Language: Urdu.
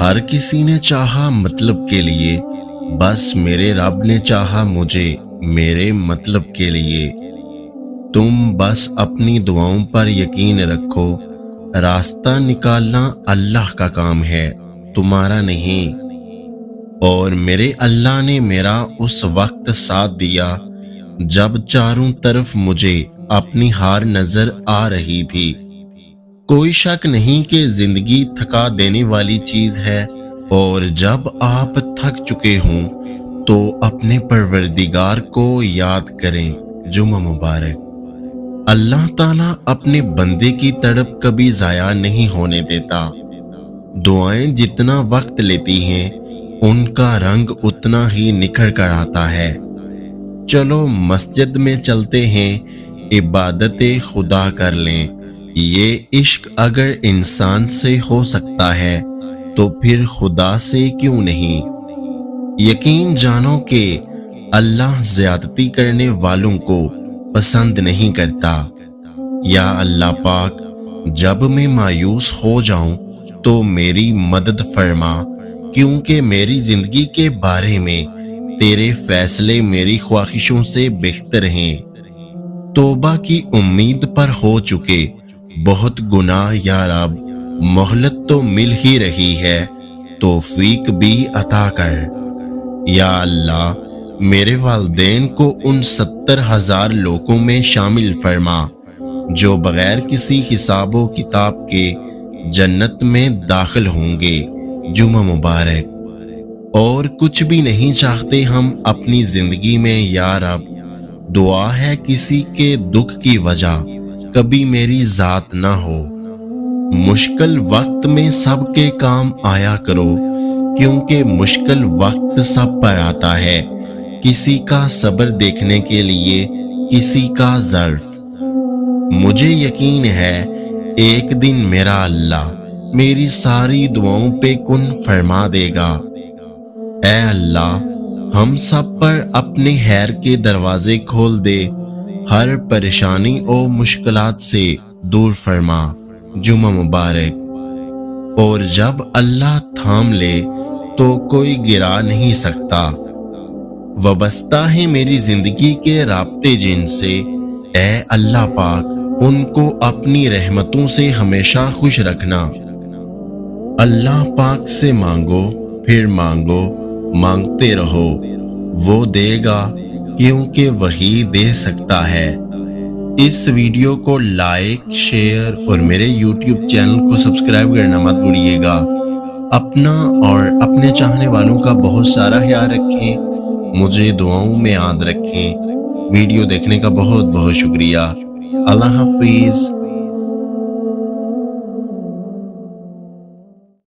ہر کسی نے چاہا مطلب کے لیے، بس میرے رب نے چاہا مجھے میرے مطلب کے لیے۔ تم بس اپنی دعاؤں پر یقین رکھو، راستہ نکالنا اللہ کا کام ہے، تمہارا نہیں۔ اور میرے اللہ نے میرا اس وقت ساتھ دیا جب چاروں طرف مجھے اپنی ہار نظر آ رہی تھی۔ کوئی شک نہیں کہ زندگی تھکا دینے والی چیز ہے، اور جب آپ تھک چکے ہوں تو اپنے پروردگار کو یاد کریں۔ جمعہ مبارک۔ اللہ تعالیٰ اپنے بندے کی تڑپ کبھی ضائع نہیں ہونے دیتا۔ دعائیں جتنا وقت لیتی ہیں ان کا رنگ اتنا ہی نکھر کر آتا ہے۔ چلو مسجد میں چلتے ہیں، عبادت خدا کر لیں۔ یہ عشق اگر انسان سے ہو سکتا ہے تو پھر خدا سے کیوں نہیں؟ یقین جانو کہ اللہ زیادتی کرنے والوں کو پسند نہیں کرتا۔ یا اللہ پاک، جب میں مایوس ہو جاؤں تو میری مدد فرما، کیونکہ میری زندگی کے بارے میں تیرے فیصلے میری خواہشوں سے بہتر ہیں۔ توبہ کی امید پر ہو چکے بہت گناہ، یا رب مہلت تو مل ہی رہی ہے، توفیق بھی عطا کر۔ یا اللہ میرے والدین کو ان 70,000 لوگوں میں شامل فرما جو بغیر کسی حساب و کتاب کے جنت میں داخل ہوں گے۔ جمعہ مبارک۔ اور کچھ بھی نہیں چاہتے ہم اپنی زندگی میں یا رب، دعا ہے کسی کے دکھ کی وجہ کبھی میری ذات نہ ہو۔ مشکل وقت میں سب کے کام آیا کرو، کیونکہ مشکل وقت سب پر آتا ہے، کسی کا صبر دیکھنے کے لیے کسی کا ظرف۔ مجھے یقین ہے ایک دن میرا اللہ میری ساری دعاؤں پہ کن فرما دے گا۔ اے اللہ ہم سب پر اپنے خیر کے دروازے کھول دے، ہر پریشانی اور مشکلات سے دور فرما۔ جمعہ مبارک۔ اور جب اللہ تھام لے تو کوئی گرا نہیں سکتا۔ وابستہ ہے میری زندگی کے رابطے جن سے، اے اللہ پاک ان کو اپنی رحمتوں سے ہمیشہ خوش رکھنا۔ اللہ پاک سے مانگو، پھر مانگو، مانگتے رہو، وہ دے گا، کیونکہ وہی دے سکتا ہے۔ اس ویڈیو کو لائک، شیئر اور میرے یوٹیوب چینل کو سبسکرائب کرنا مت بھولیے گا۔ اپنا اور اپنے چاہنے والوں کا بہت سارا خیال رکھیں، مجھے دعاؤں میں یاد رکھیں۔ ویڈیو دیکھنے کا بہت بہت شکریہ۔ اللہ حافظ۔